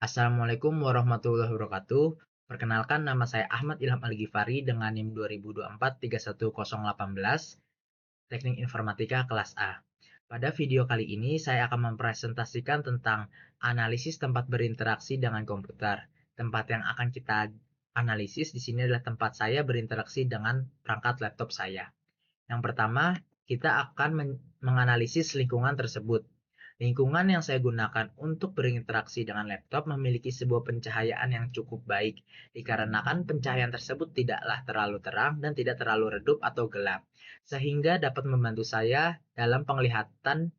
Assalamualaikum warahmatullahi wabarakatuh. Perkenalkan, nama saya Ahmad Ilham Al-Ghifari dengan NIM 2024-31018, Teknik Informatika kelas A. Pada video kali ini, saya akan mempresentasikan tentang analisis tempat berinteraksi dengan komputer. Tempat yang akan kita analisis di sini adalah tempat saya berinteraksi dengan perangkat laptop saya. Yang pertama, kita akan menganalisis lingkungan tersebut. Lingkungan yang saya gunakan untuk berinteraksi dengan laptop memiliki sebuah pencahayaan yang cukup baik, dikarenakan pencahayaan tersebut tidaklah terlalu terang dan tidak terlalu redup atau gelap, sehingga dapat membantu saya dalam penglihatan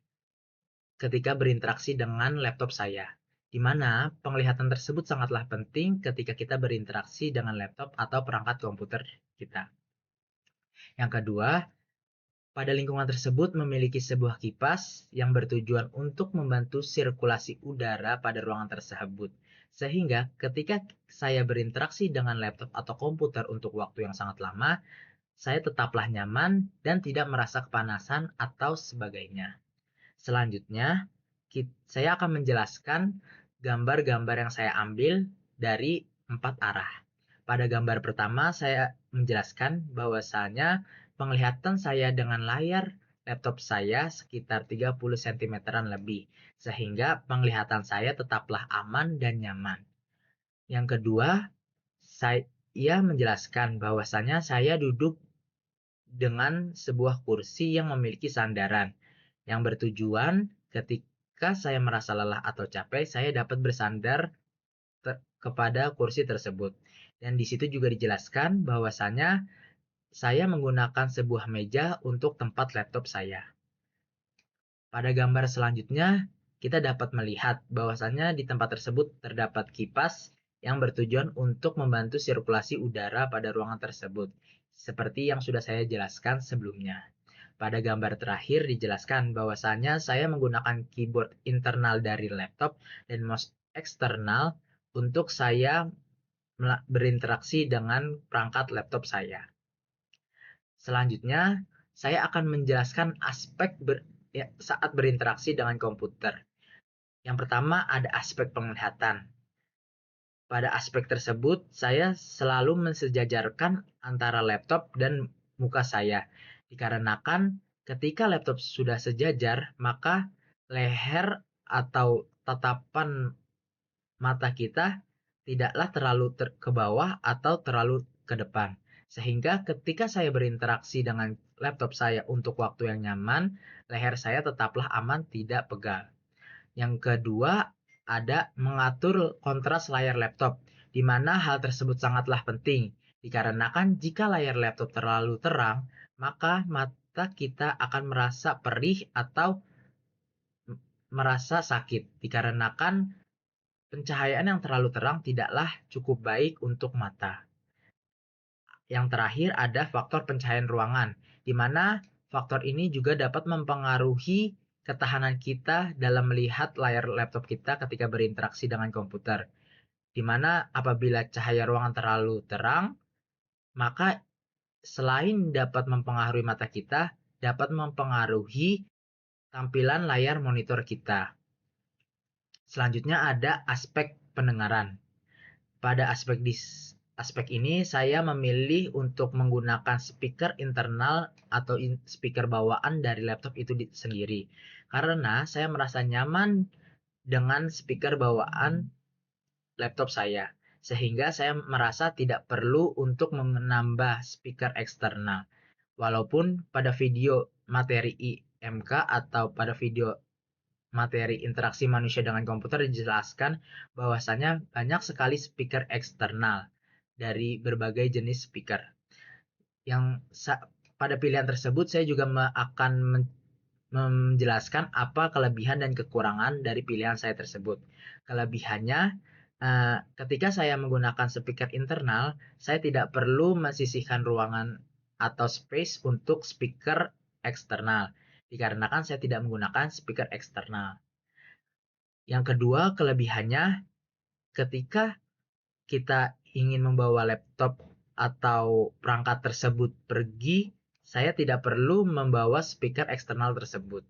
ketika berinteraksi dengan laptop saya, di mana penglihatan tersebut sangatlah penting ketika kita berinteraksi dengan laptop atau perangkat komputer kita. Yang kedua, pada lingkungan tersebut memiliki sebuah kipas yang bertujuan untuk membantu sirkulasi udara pada ruangan tersebut. Sehingga ketika saya berinteraksi dengan laptop atau komputer untuk waktu yang sangat lama, saya tetaplah nyaman dan tidak merasa kepanasan atau sebagainya. Selanjutnya, saya akan menjelaskan gambar-gambar yang saya ambil dari 4 arah. Pada gambar pertama, saya menjelaskan bahwasanya penglihatan saya dengan layar laptop saya sekitar 30 cm lebih, sehingga penglihatan saya tetaplah aman dan nyaman. Yang kedua, saya menjelaskan bahwasanya saya duduk dengan sebuah kursi yang memiliki sandaran, yang bertujuan ketika saya merasa lelah atau capek, saya dapat bersandar kepada kursi tersebut. Dan di situ juga dijelaskan bahwasanya saya menggunakan sebuah meja untuk tempat laptop saya. Pada gambar selanjutnya, kita dapat melihat bahwasanya di tempat tersebut terdapat kipas yang bertujuan untuk membantu sirkulasi udara pada ruangan tersebut, seperti yang sudah saya jelaskan sebelumnya. Pada gambar terakhir dijelaskan bahwasanya saya menggunakan keyboard internal dari laptop dan mouse eksternal untuk saya berinteraksi dengan perangkat laptop saya. Selanjutnya, saya akan menjelaskan aspek saat berinteraksi dengan komputer. Yang pertama ada aspek penglihatan. Pada aspek tersebut, saya selalu mensejajarkan antara laptop dan muka saya. Dikarenakan ketika laptop sudah sejajar, maka leher atau tatapan mata kita tidaklah terlalu ke bawah atau terlalu ke depan. Sehingga ketika saya berinteraksi dengan laptop saya untuk waktu yang nyaman, leher saya tetaplah aman, tidak pegal. Yang kedua, ada mengatur kontras layar laptop, di mana hal tersebut sangatlah penting, dikarenakan jika layar laptop terlalu terang, maka mata kita akan merasa perih atau merasa sakit, dikarenakan pencahayaan yang terlalu terang tidaklah cukup baik untuk mata. Yang terakhir ada faktor pencahayaan ruangan, di mana faktor ini juga dapat mempengaruhi ketahanan kita dalam melihat layar laptop kita ketika berinteraksi dengan komputer. Di mana apabila cahaya ruangan terlalu terang, maka selain dapat mempengaruhi mata kita, dapat mempengaruhi tampilan layar monitor kita. Selanjutnya ada aspek pendengaran. Pada aspek ini saya memilih untuk menggunakan speaker internal atau speaker bawaan dari laptop itu sendiri. Karena saya merasa nyaman dengan speaker bawaan laptop saya. Sehingga saya merasa tidak perlu untuk menambah speaker eksternal. Walaupun pada video materi IMK atau pada video materi interaksi manusia dengan komputer dijelaskan bahwasanya banyak sekali speaker eksternal dari berbagai jenis speaker. Yang pada pilihan tersebut saya juga akan menjelaskan apa kelebihan dan kekurangan dari pilihan saya tersebut. Kelebihannya, ketika saya menggunakan speaker internal, saya tidak perlu mensisihkan ruangan atau space untuk speaker eksternal, dikarenakan saya tidak menggunakan speaker eksternal. Yang kedua, kelebihannya ketika kita ingin membawa laptop atau perangkat tersebut pergi, saya tidak perlu membawa speaker eksternal tersebut.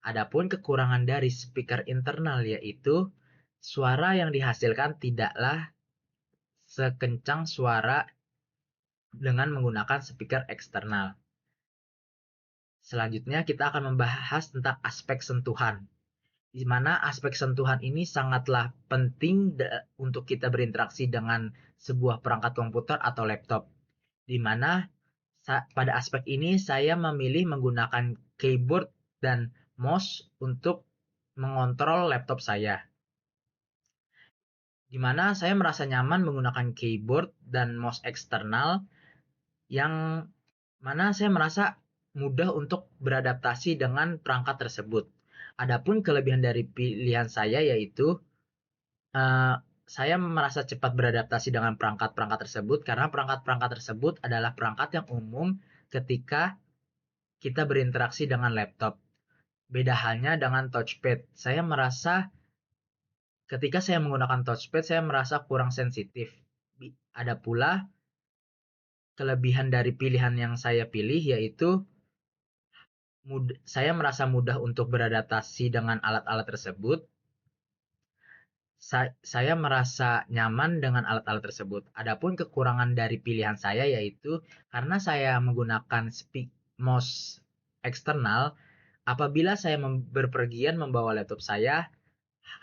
Adapun kekurangan dari speaker internal yaitu suara yang dihasilkan tidaklah sekencang suara dengan menggunakan speaker eksternal. Selanjutnya kita akan membahas tentang aspek sentuhan, di mana aspek sentuhan ini sangatlah penting untuk kita berinteraksi dengan sebuah perangkat komputer atau laptop, di mana pada aspek ini saya memilih menggunakan keyboard dan mouse untuk mengontrol laptop saya, di mana saya merasa nyaman menggunakan keyboard dan mouse eksternal yang mana saya merasa mudah untuk beradaptasi dengan perangkat tersebut. Adapun kelebihan dari pilihan saya yaitu saya merasa cepat beradaptasi dengan perangkat-perangkat tersebut karena perangkat-perangkat tersebut adalah perangkat yang umum ketika kita berinteraksi dengan laptop. Beda halnya dengan touchpad. Saya merasa ketika saya menggunakan touchpad saya merasa kurang sensitif. Ada pula kelebihan dari pilihan yang saya pilih yaitu saya merasa mudah untuk beradaptasi dengan alat-alat tersebut. Saya merasa nyaman dengan alat-alat tersebut. Adapun kekurangan dari pilihan saya yaitu karena saya menggunakan mouse eksternal, apabila saya berpergian membawa laptop saya,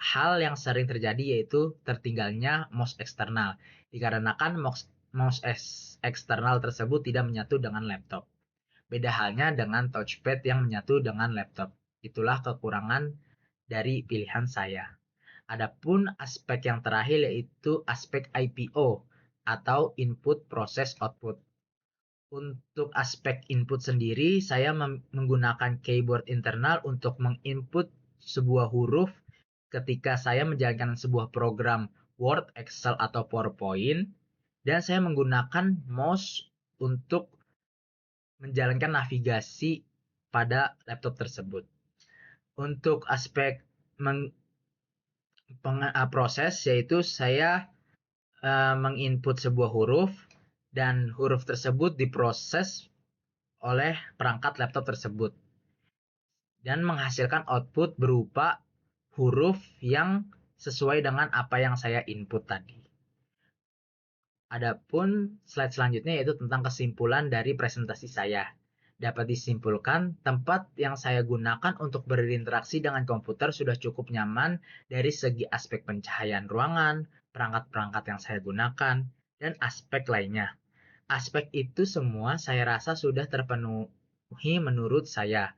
hal yang sering terjadi yaitu tertinggalnya mouse eksternal. Dikarenakan mouse eksternal tersebut tidak menyatu dengan laptop. Beda halnya dengan touchpad yang menyatu dengan laptop. Itulah kekurangan dari pilihan saya. Adapun aspek yang terakhir yaitu aspek IPO atau input process output. Untuk aspek input sendiri, saya menggunakan keyboard internal untuk menginput sebuah huruf ketika saya menjalankan sebuah program Word, Excel, atau PowerPoint, dan saya menggunakan mouse untuk menjalankan navigasi pada laptop tersebut. Untuk aspek proses yaitu saya menginput sebuah huruf dan huruf tersebut diproses oleh perangkat laptop tersebut dan menghasilkan output berupa huruf yang sesuai dengan apa yang saya input tadi. Adapun slide selanjutnya yaitu tentang kesimpulan dari presentasi saya. Dapat disimpulkan, tempat yang saya gunakan untuk berinteraksi dengan komputer sudah cukup nyaman dari segi aspek pencahayaan ruangan, perangkat-perangkat yang saya gunakan, dan aspek lainnya. Aspek itu semua saya rasa sudah terpenuhi menurut saya.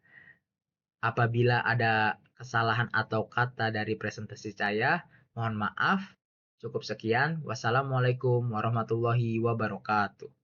Apabila ada kesalahan atau kata dari presentasi saya, mohon maaf. Cukup sekian. Wassalamualaikum warahmatullahi wabarakatuh.